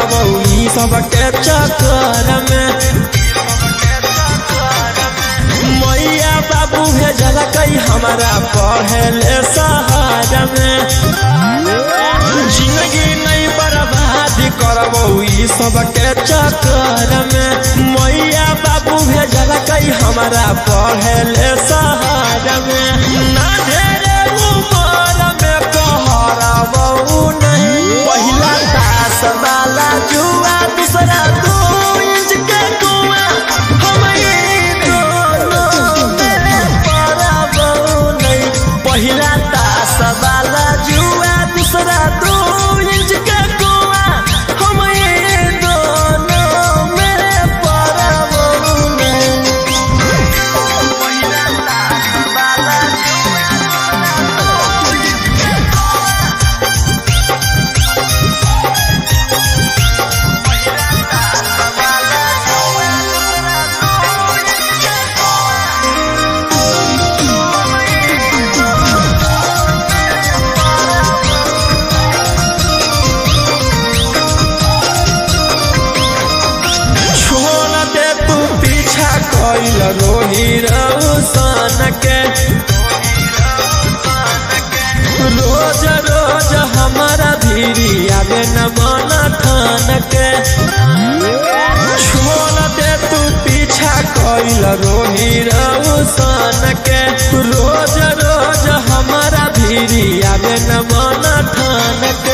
करबौ ई सबके चक्कर में। मैया बाबू भेजल कई हमारा पढ़े शहर में। जिंदगी नहीं बर्बाद करबौ ई सबके चक्कर में। मैया बाबू भेजल कई हमारा पढ़े शहर में। ना ढेरे उमर में कहरबौ नहीं, पहिला तास वाला जुआ दूसरा 2 इंच के कुआं, हम दोनों में पड़बौ नहीं। पहिला तास वाला जुआ दूसरा 2 इंच के कुआं, हम दोनों में पड़बौ नहीं। पहिला तास वाला रोही रौशन के। रोज रोज हमारा धीरी आवे न मन ठान के। छोड़ दे तू पीछा कैल रोही रौशन के। रोज रोज हमारा धीरी आवे न मन ठान के।